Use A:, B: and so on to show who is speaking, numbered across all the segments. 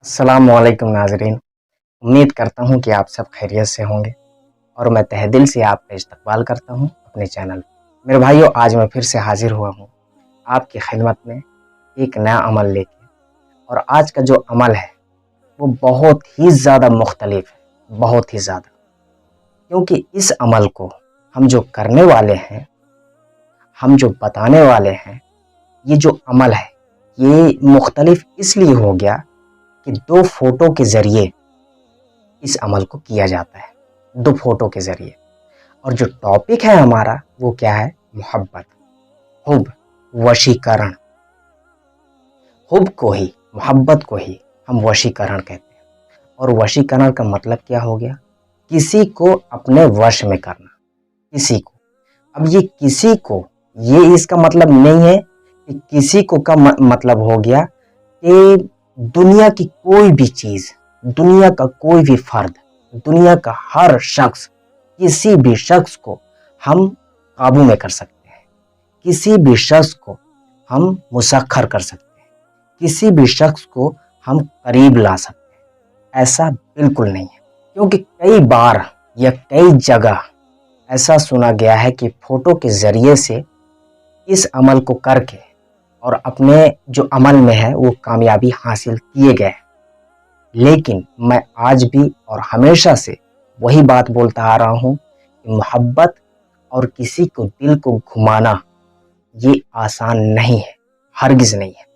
A: अस्सलाम वालेकुम नाज़रीन। उम्मीद करता हूँ कि आप सब खैरियत से होंगे और मैं तहे दिल से आपका इस्तकबाल करता हूँ अपने चैनल पे। मेरे भाइयों, आज मैं फिर से हाजिर हुआ हूँ आपकी खिदमत में एक नया अमल लेके। और आज का जो अमल है वो बहुत ही ज़्यादा मुख्तलिफ है, बहुत ही ज़्यादा, क्योंकि इस अमल को हम जो करने वाले हैं, हम जो बताने वाले हैं, ये जो अमल है ये मुख्तलिफ इसलिए हो गया कि दो फोटो के ज़रिए इस अमल को किया जाता है, दो फोटो के ज़रिए। और जो टॉपिक है हमारा वो क्या है? मोहब्बत, हुब, वशीकरण। हुब को ही, मोहब्बत को ही हम वशीकरण कहते हैं। और वशीकरण का मतलब क्या हो गया? किसी को अपने वश में करना, किसी को। अब ये किसी को, ये इसका मतलब नहीं है कि किसी को का मतलब हो गया कि दुनिया की कोई भी चीज़, दुनिया का कोई भी फर्द, दुनिया का हर शख्स, किसी भी शख्स को हम काबू में कर सकते हैं, किसी भी शख्स को हम मुसख्खर कर सकते हैं, किसी भी शख्स को हम करीब ला सकते हैं। ऐसा बिल्कुल नहीं है, क्योंकि कई बार या कई जगह ऐसा सुना गया है कि फ़ोटो के ज़रिए से इस अमल को करके और अपने जो अमल में है वो कामयाबी हासिल किए गए। लेकिन मैं आज भी और हमेशा से वही बात बोलता आ रहा हूँ कि मोहब्बत और किसी को दिल को घुमाना ये आसान नहीं है, हरगिज़ नहीं है।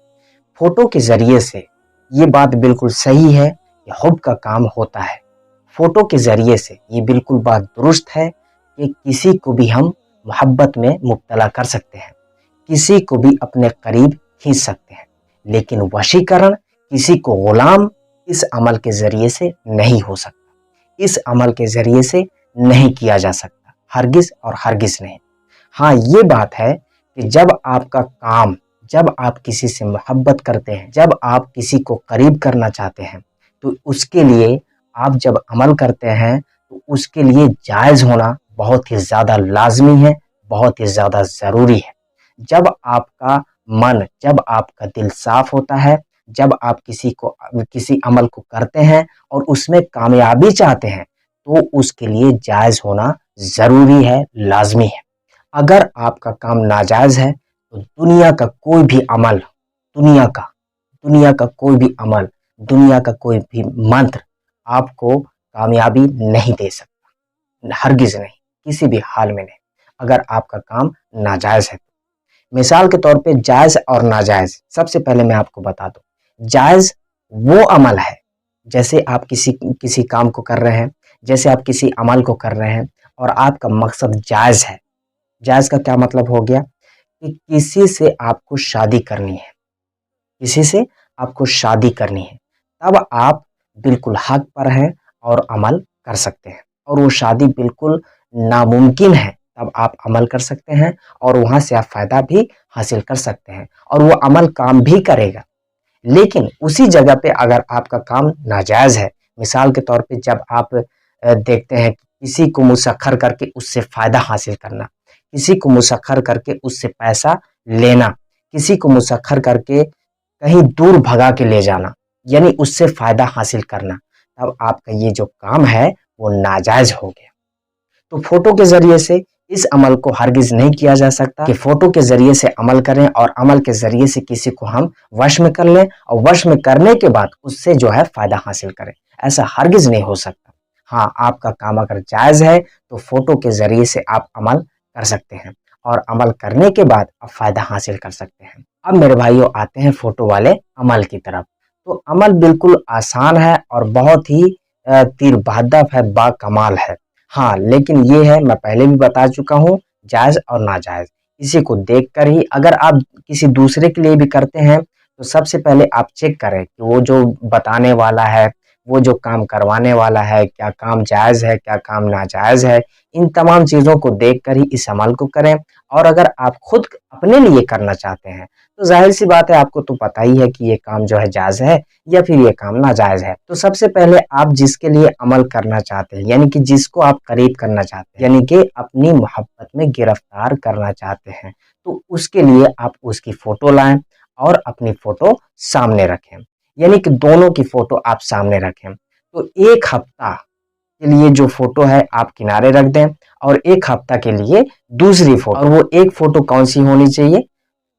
A: फ़ोटो के ज़रिए से ये बात बिल्कुल सही है कि हुब का काम होता है। फ़ोटो के ज़रिए से ये बिल्कुल बात दुरुस्त है कि किसी को भी हम मोहब्बत में मुब्तला कर सकते हैं, किसी को भी अपने करीब खींच सकते हैं। लेकिन वशीकरण, किसी को ग़ुलाम, इस अमल के ज़रिए से नहीं हो सकता, इस अमल के ज़रिए से नहीं किया जा सकता, हरगिज़ और हरगिज़ नहीं। हाँ, ये बात है कि जब आपका काम, जब आप किसी से मोहब्बत करते हैं, जब आप किसी को करीब करना चाहते हैं, तो उसके लिए आप जब अमल करते हैं तो उसके लिए जायज़ होना बहुत ही ज़्यादा लाजमी है, बहुत ही ज़्यादा ज़रूरी है। जब आपका मन, जब आपका दिल साफ होता है, जब आप किसी अमल को करते हैं और उसमें कामयाबी चाहते हैं, तो उसके लिए जायज़ होना ज़रूरी है, लाजमी है। अगर आपका काम नाजायज़ है तो दुनिया का कोई भी अमल, दुनिया का कोई भी अमल, दुनिया का कोई भी मंत्र आपको कामयाबी नहीं दे सकता, हरगिज़ नहीं, किसी भी हाल में नहीं, अगर आपका काम नाजायज़ है। मिसाल के तौर पे जायज़ और नाजायज़, सबसे पहले मैं आपको बता दूं, जायज़ वो अमल है, जैसे आप किसी काम को कर रहे हैं, जैसे आप किसी अमल को कर रहे हैं और आपका मकसद जायज़ है। जायज़ का क्या मतलब हो गया कि किसी से आपको शादी करनी है, किसी से आपको शादी करनी है, तब आप बिल्कुल हक पर हैं और अमल कर सकते हैं। और वो शादी बिल्कुल नामुमकिन है, तब आप अमल कर सकते हैं और वहाँ से आप फ़ायदा भी हासिल कर सकते हैं और वो अमल काम भी करेगा। लेकिन उसी जगह पे अगर आपका काम नाजायज़ है, मिसाल के तौर पे जब आप देखते हैं कि किसी को मुसख्खर करके उससे फ़ायदा हासिल करना, किसी को मुसख्खर करके उससे पैसा लेना, किसी को मुसख्खर करके कहीं दूर भगा के ले जाना, यानी उससे फ़ायदा हासिल करना, तब आपका ये जो काम है वो नाजायज़ हो गया। तो फ़ोटो के ज़रिए से इस अमल को हरगिज़ नहीं किया जा सकता कि फ़ोटो के ज़रिए से अमल करें और अमल के ज़रिए से किसी को हम वश में कर लें और वश में करने के बाद उससे जो है फ़ायदा हासिल करें, ऐसा हरगिज़ नहीं हो सकता। हाँ, आपका काम अगर जायज़ है तो फ़ोटो के ज़रिए से आप अमल कर सकते हैं और अमल करने के बाद आप फ़ायदा हासिल कर सकते हैं। अब मेरे भाइयों, आते हैं फ़ोटो वाले अमल की तरफ। तो अमल बिल्कुल आसान है और बहुत ही तीर बहदफ है, बाकमाल है। हाँ, लेकिन ये है, मैं पहले भी बता चुका हूँ, जायज़ और नाजायज़। इसी को देखकर ही अगर आप किसी दूसरे के लिए भी करते हैं तो सबसे पहले आप चेक करें कि वो जो बताने वाला है, वो जो काम करवाने वाला है, क्या काम जायज़ है, क्या काम नाजायज़ है। इन तमाम चीज़ों को देखकर ही इस अमल को करें। और अगर आप खुद अपने लिए करना चाहते हैं तो ज़ाहिर सी बात है, आपको तो पता ही है कि ये काम जो है जायज़ है या फिर ये काम नाजायज़ है। तो सबसे पहले आप जिसके लिए अमल करना चाहते हैं, यानी कि जिसको आप करीब करना चाहते हैं, यानी कि अपनी मोहब्बत में गिरफ्तार करना चाहते हैं, तो उसके लिए आप उसकी फ़ोटो लाएँ और अपनी फ़ोटो सामने रखें। यानी कि दोनों की फोटो आप सामने रखें। तो एक हफ्ता के लिए जो फोटो है आप किनारे रख दें और एक हफ्ता के लिए दूसरी फोटो, और वो एक फोटो कौन सी होनी चाहिए,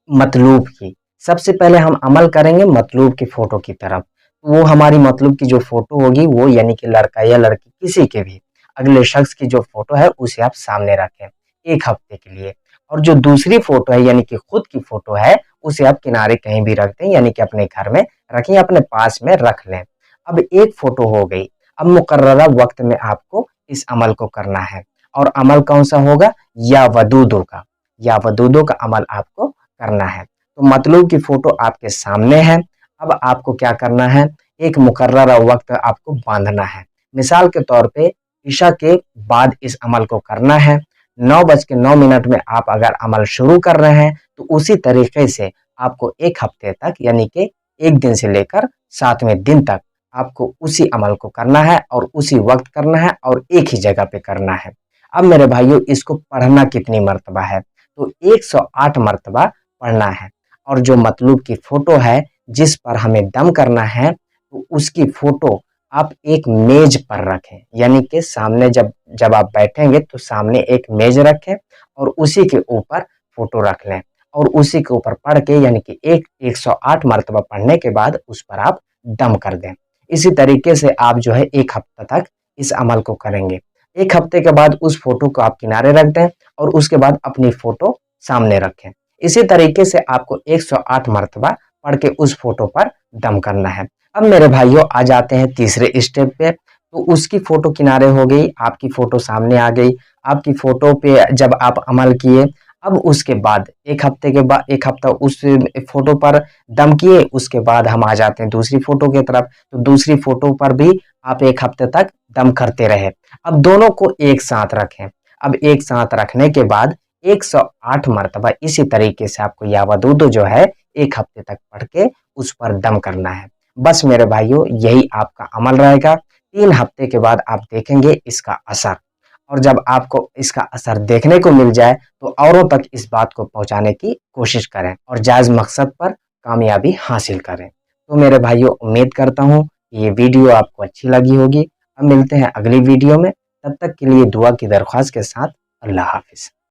A: मतलूब की। सबसे पहले हम अमल करेंगे मतलूब की फोटो की तरफ। वो हमारी मतलूब की जो फोटो होगी वो यानी कि लड़का या लड़की किसी के भी अगले शख्स की जो फोटो है उसे आप सामने रखें एक हफ्ते के लिए। और जो दूसरी फोटो है यानी कि खुद की फोटो है उसे आप किनारे कहीं भी रख दें, यानी कि अपने घर में रखें, अपने पास में रख लें। अब एक फोटो हो गई। अब मुकर्ररा वक्त में आपको इस अमल को करना है, और अमल कौन सा होगा, या वदूदों का, या वदूदों का अमल आपको करना है। तो मतलूब की फोटो आपके सामने है। अब आपको क्या करना है, एक मुकर्ररा वक्त आपको बांधना है। मिसाल के तौर पे ईशा के बाद इस अमल को करना है। 9:09 में आप अगर अमल शुरू कर रहे हैं तो उसी तरीके से आपको एक हफ्ते तक, यानी कि एक दिन से लेकर 7वें दिन तक आपको उसी अमल को करना है और उसी वक्त करना है और एक ही जगह पे करना है। अब मेरे भाइयों, इसको पढ़ना कितनी मर्तबा है, तो 108 मर्तबा पढ़ना है। और जो मतलूब की फोटो है जिस पर हमें दम करना है, तो उसकी फोटो आप एक मेज पर रखें, यानी कि सामने जब जब आप बैठेंगे तो सामने एक मेज रखें और उसी के ऊपर फोटो रख लें और उसी के ऊपर पढ़ के, यानी कि 108 मर्तबा पढ़ने के बाद उस पर आप दम कर दें। इसी तरीके से आप जो है एक हफ्ता तक इस अमल को करेंगे। एक हफ्ते के बाद उस फोटो को आप किनारे रख दें और उसके बाद अपनी फोटो सामने रखें। इसी तरीके से आपको 108 मर्तबा पढ़ के उस फोटो पर दम करना है। अब मेरे भाइयों आ जाते हैं तीसरे स्टेप पे। तो उसकी फोटो किनारे हो गई, आपकी फोटो सामने आ गई। आपकी फोटो पे जब आप अमल किए, अब उसके बाद एक हफ्ते के बाद, एक हफ्ता उस फोटो पर दम किए, उसके बाद हम आ जाते हैं दूसरी फोटो की तरफ। तो दूसरी फोटो पर भी आप एक हफ्ते तक दम करते रहे। अब दोनों को एक साथ रखें। अब एक साथ रखने के बाद 108 मर्तबा इसी तरीके से आपको या वदूद जो है एक हफ्ते तक पढ़ के उस पर दम करना है। बस मेरे भाइयों, यही आपका अमल रहेगा। 3 हफ्ते के बाद आप देखेंगे इसका असर, और जब आपको इसका असर देखने को मिल जाए तो औरों तक इस बात को पहुंचाने की कोशिश करें और जायज मकसद पर कामयाबी हासिल करें। तो मेरे भाइयों, उम्मीद करता हूं कि ये वीडियो आपको अच्छी लगी होगी। अब मिलते हैं अगली वीडियो में, तब तक के लिए दुआ की दरख्वास्त के साथ अल्लाह हाफिज।